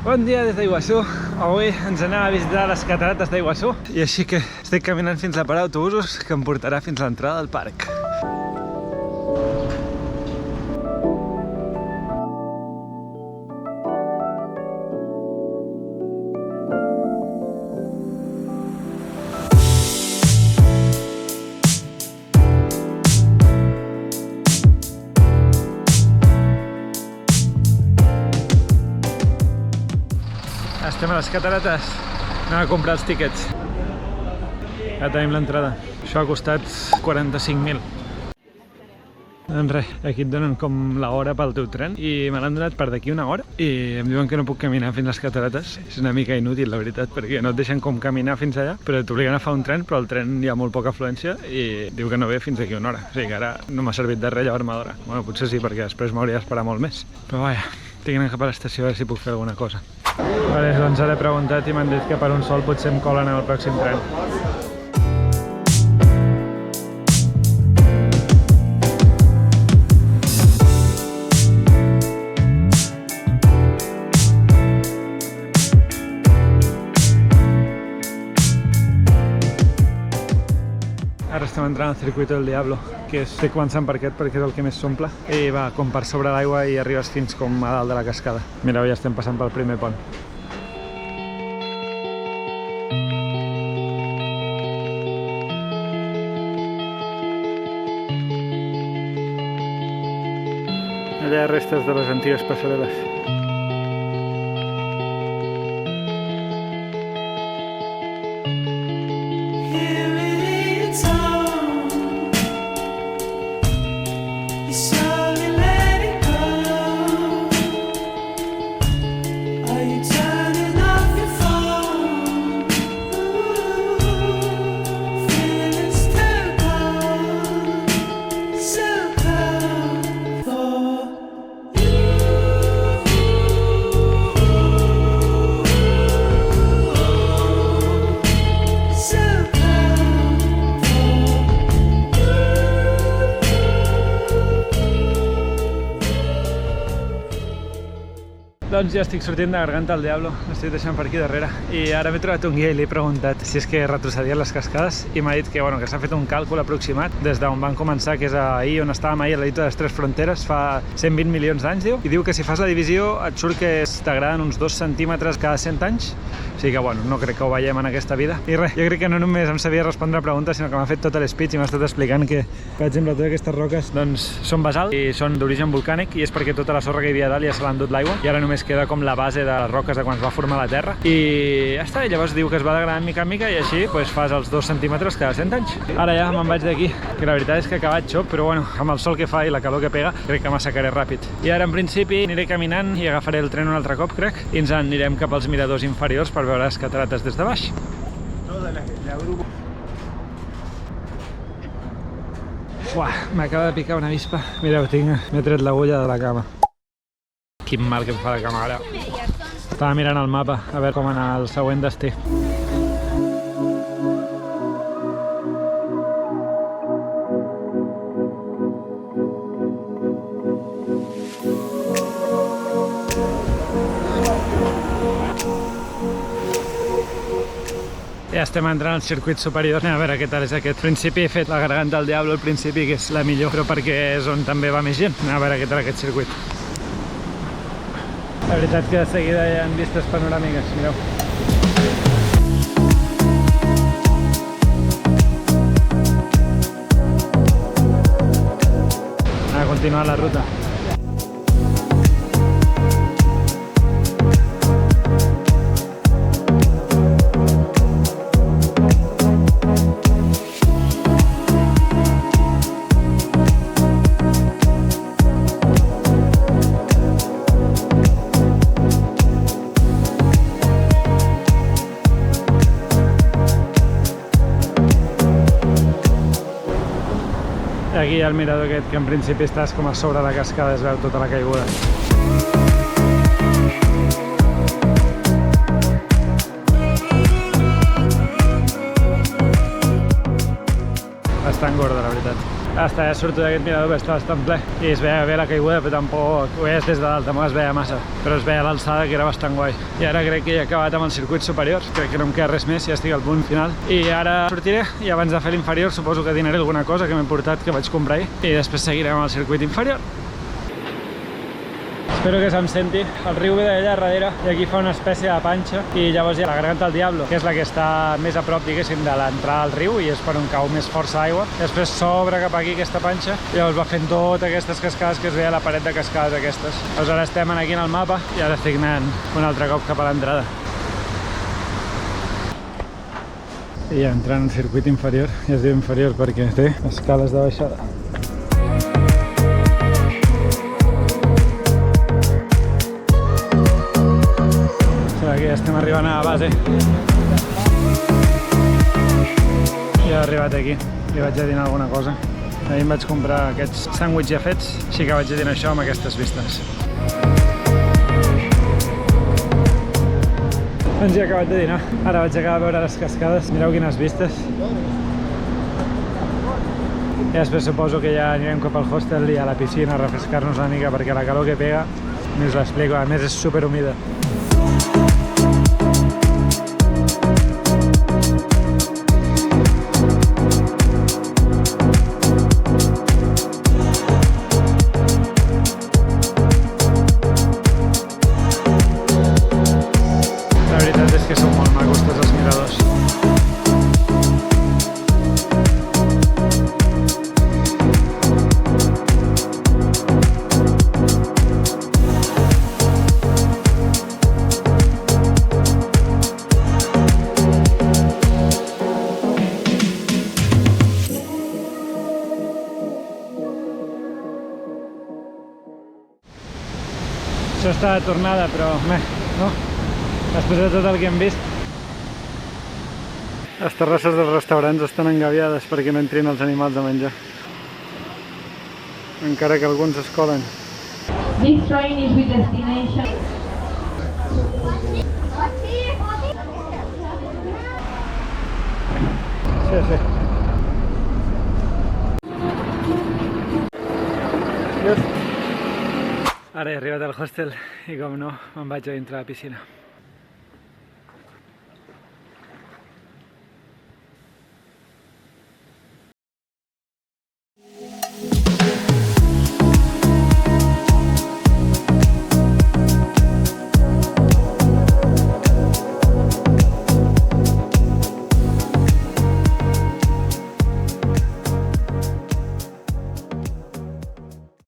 Bon dia des d'Iguassú. Avui ens anem a visitar les catarates d'Iguassú i així que estic caminant fins a parar autobusos que em portarà fins a l'entrada del parc. Estem a les catarates, anem a comprar els tíquets. Ja tenim l'entrada. Això ha costat 45.000. Doncs res, aquí et donen com l'hora pel teu tren i me l'han donat per d'aquí una hora i em diuen que no puc caminar fins a les catarates. És una mica inútil, la veritat, perquè no et deixen com caminar fins allà, però t'obliguen a agafar un tren, però el tren hi ha molt poca afluència i diu que no ve fins d'aquí una hora. O sigui que ara no m'ha servit de res llevar-me d'hora. Bueno, potser sí, perquè després m'hauria d'esperar molt més. Però vaja, tinc d'anar cap a l'estació a veure si puc fer alguna cosa. Vale, doncs ara he preguntat i m'han dit que per un sol potser em colen en el pròxim tren. Ara estem entrant al Circuito del Diablo, que estic començant per aquest perquè és el que més s'omple i va com per sobre l'aigua i arribes fins com a dalt de la cascada. Mireu, ja estem passant pel primer pont. Allà hi ha restes de les antigues passareles. Doncs ja estic sortint de Garganta del Diablo, l'estic deixant per aquí darrere i ara m'he trobat un guia i li he preguntat si és que retrocedien les cascades i m'ha dit que, bueno, que s'ha fet un càlcul aproximat des d'on van començar, que és ahir on estàvem ahir a la Dita de les Tres Fronteres fa 120 milions d'anys, diu, i diu que si fas la divisió et surt que t'agraden uns 2 centímetres cada 100 anys, o sigui que, bueno, no crec que ho veiem en aquesta vida. I res, jo crec que no només em sabia respondre a preguntes, sinó que m'ha fet tot l'speech i m'ha estat explicant que, per exemple, totes aquestes roques doncs, són basalt i són d'origen volcànic i és perquè tota la sorra que hi havia a dalt ja se l'ha endut l'aigua i ara només queda com la base de les roques de quan es va formar la Terra i ja està, i llavors diu que es va degradant mica en mica i així pues, fas els 2 centímetres cada 100 anys. Ara ja me'n vaig d'aquí, que la veritat és que ha acabat xop, però bueno, amb el sol que fa i la calor que pega, crec que m'assecaré ràpid. I ara en principi aniré caminant i agafaré el tren un altre cop, crec, i ens anirem cap als miradors inferiors per veure les catarates des de baix. Uah, m'acaba de picar una avispa. Mireu, m'he tret l'agulla de la cama. Quin mal que em fa la cama ara. Estava mirant el mapa a veure com anar al següent destí. Ja estem entrant al circuit superior. A veure què tal és aquest. Al principi he fet la Garganta del Diablo al principi, que és la millor, però perquè és on també va més gent. A veure què tal aquest circuit. La veritat que de seguida hi ha vistes panoràmiques, mireu. A continuar la ruta. Aquí hi ha el mirador aquest, que en principi estàs com a sobre la cascada, es veu tota la caiguda. Bastant gorda, la veritat. Hasta ja surto d'aquest mirador que està bastant ple i es veia bé la caiguda, però tampoc ho veies des de dalt, tampoc es veia massa, però es veia l'alçada, que era bastant guai. I ara crec que ja he acabat amb el circuit superior, crec que no em queda res més, ja estic al punt final. I ara sortiré i abans de fer l'inferior suposo que dinaré alguna cosa que m'he portat, que vaig comprar ahir, i després seguirem al circuit inferior. Espero que se'm senti. El riu ve d'allà darrere i aquí fa una espècie de panxa i llavors hi ha la Garganta del Diablo, que és la que està més a prop, diguéssim, de l'entrada al riu i és per on cau més força aigua. Després s'obre cap aquí aquesta panxa i llavors va fent totes aquestes cascades que es veia a la paret de cascades aquestes. Llavors ara estem aquí en el mapa i ara estic anant un altre cop cap a l'entrada. I ja entrant al circuit inferior, ja es diu inferior perquè té escales de baixada. Aquí estem arribant a la base. I he arribat aquí. Li vaig a dinar alguna cosa. Ahir em vaig comprar aquests sàndwichs ja fets, així que vaig a dinar això amb aquestes vistes. Doncs ja he acabat de dinar. Ara vaig acabar de veure les cascades. Mireu quines vistes. I després suposo que ja anirem cap al hostel i a la piscina a refrescar-nos una mica perquè la calor que pega, ni us l'explico, a més és super humida. Això està de tornada, però no? Després de tot el que hem vist. Les terrasses dels restaurants estan engaviades perquè no entrin els animals a menjar. Encara que alguns es colen. This train is with destination. Sí. Ara he arribat al hostel i com no, me'n vaig a dintre la piscina.